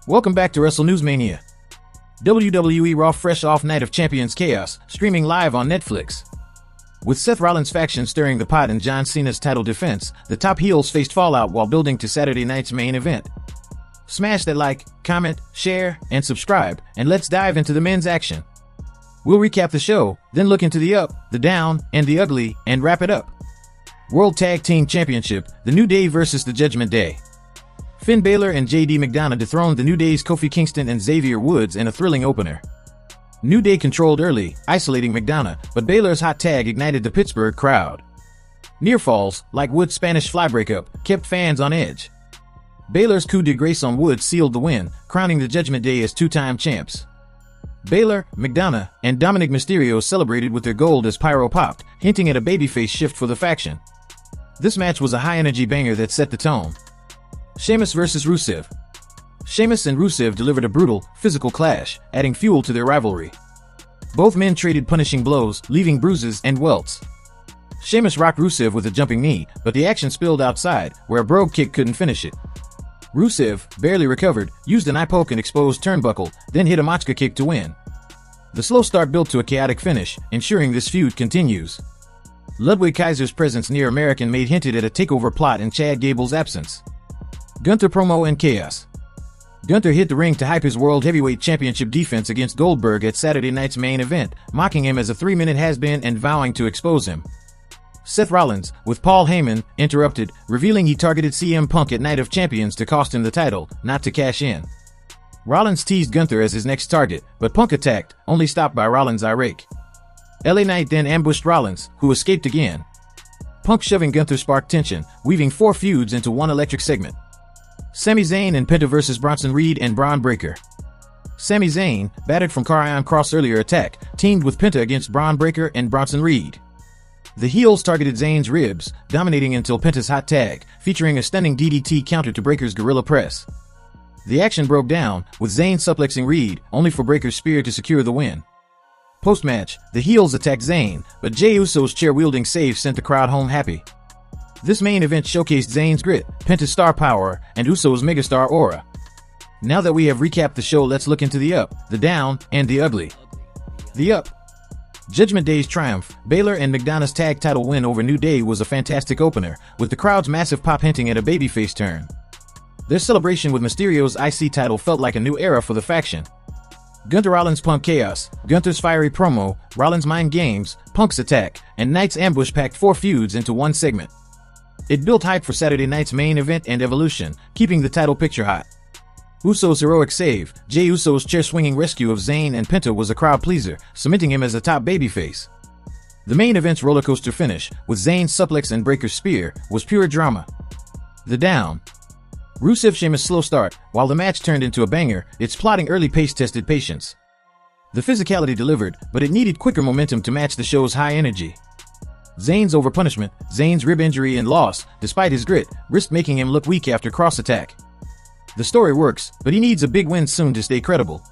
Welcome back to Wrestle News Mania. WWE Raw fresh off Night of Champions Chaos, streaming live on Netflix. With Seth Rollins' faction stirring the pot in John Cena's title defense, the top heels faced fallout while building to Saturday night's main event. Smash that like, comment, share, and subscribe, and let's dive into the men's action. We'll recap the show, then look into the up, the down, and the ugly, and wrap it up. World Tag Team Championship, The New Day vs. The Judgment Day. Finn Balor and JD McDonough dethroned the New Day's Kofi Kingston and Xavier Woods in a thrilling opener. New Day controlled early, isolating McDonough, but Balor's hot tag ignited the Pittsburgh crowd. Near falls, like Woods' Spanish fly breakup, kept fans on edge. Balor's coup de grace on Woods sealed the win, crowning the Judgment Day as two-time champs. Balor, McDonough, and Dominic Mysterio celebrated with their gold as Pyro popped, hinting at a babyface shift for the faction. This match was a high-energy banger that set the tone. Sheamus vs. Rusev. Sheamus and Rusev delivered a brutal, physical clash, adding fuel to their rivalry. Both men traded punishing blows, leaving bruises and welts. Sheamus rocked Rusev with a jumping knee, but the action spilled outside, where a brogue kick couldn't finish it. Rusev, barely recovered, used an eye poke and exposed turnbuckle, then hit a Machka kick to win. The slow start built to a chaotic finish, ensuring this feud continues. Ludwig Kaiser's presence near American Made hinted at a takeover plot in Chad Gable's absence. Gunther promo and chaos. Gunther hit the ring to hype his World Heavyweight Championship defense against Goldberg at Saturday night's main event, mocking him as a 3-minute has-been and vowing to expose him. Seth Rollins, with Paul Heyman, interrupted, revealing he targeted CM Punk at Night of Champions to cost him the title, not to cash in. Rollins teased Gunther as his next target, but Punk attacked, only stopped by Rollins' irate. LA Knight then ambushed Rollins, who escaped again. Punk shoving Gunther sparked tension, weaving 4 feuds into one electric segment. Sami Zayn and Penta vs. Bronson Reed and Bron Breakker. Sami Zayn, battered from Karrion Kross' earlier attack, teamed with Penta against Bron Breakker and Bronson Reed. The heels targeted Zayn's ribs, dominating until Penta's hot tag, featuring a stunning DDT counter to Breakker's gorilla press. The action broke down, with Zayn suplexing Reed, only for Breakker's spear to secure the win. Post-match, the heels attacked Zayn, but Jey Uso's chair-wielding save sent the crowd home happy. This main event showcased Zayn's grit, Penta's star power, and Uso's megastar aura. Now that we have recapped the show, let's look into the up, the down, and the ugly. The up. Judgment Day's triumph, Balor and McDonough's tag title win over New Day was a fantastic opener, with the crowd's massive pop hinting at a babyface turn. Their celebration with Mysterio's IC title felt like a new era for the faction. Gunther-Rollins-Punk Chaos, Gunther's fiery promo, Rollins' mind games, Punk's attack, and Knight's ambush packed 4 feuds into one segment. It built hype for Saturday night's main event and evolution, keeping the title picture hot. Uso's heroic save, Jey Uso's chair-swinging rescue of Zayn and Penta was a crowd pleaser, cementing him as a top babyface. The main event's rollercoaster finish, with Zayn's suplex and Breakker's spear, was pure drama. The down. Rusev Sheamus' slow start, while the match turned into a banger, its plotting early pace tested patience. The physicality delivered, but it needed quicker momentum to match the show's high energy. Zayn's overpunishment, Zayn's rib injury and loss, despite his grit, risked making him look weak after cross attack. The story works, but he needs a big win soon to stay credible.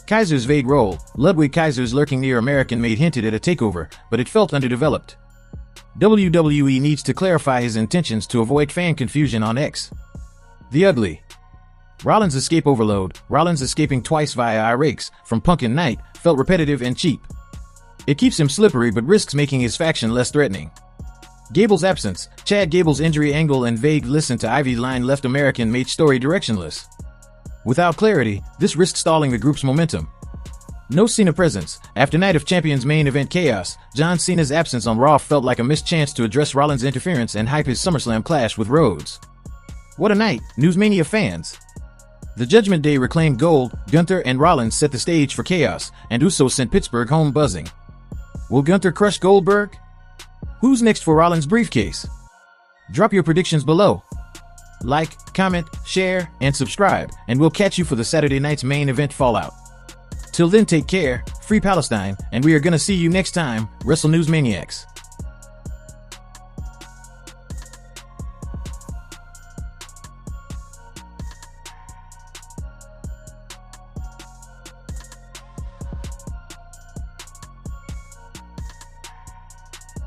Kaiser's vague role, Ludwig Kaiser's lurking near American Made hinted at a takeover, but it felt underdeveloped. WWE needs to clarify his intentions to avoid fan confusion on X. The ugly. Rollins' escape overload, Rollins escaping twice via eye rakes, from Punk and Knight, felt repetitive and cheap. It keeps him slippery but risks making his faction less threatening. Gable's absence, Chad Gable's injury angle and vague listen to Ivy's line left American Made story directionless. Without clarity, this risked stalling the group's momentum. No Cena presence. After Night of Champions main event chaos, John Cena's absence on Raw felt like a missed chance to address Rollins' interference and hype his SummerSlam clash with Rhodes. What a night, Newsmania fans! The Judgment Day reclaimed gold, Gunther and Rollins set the stage for chaos, and Uso sent Pittsburgh home buzzing. Will Gunther crush Goldberg? Who's next for Rollins' briefcase? Drop your predictions below. Like, comment, share, and subscribe, and we'll catch you for the Saturday night's main event fallout. Till then, take care, free Palestine, and we are gonna see you next time, Wrestle News Maniacs.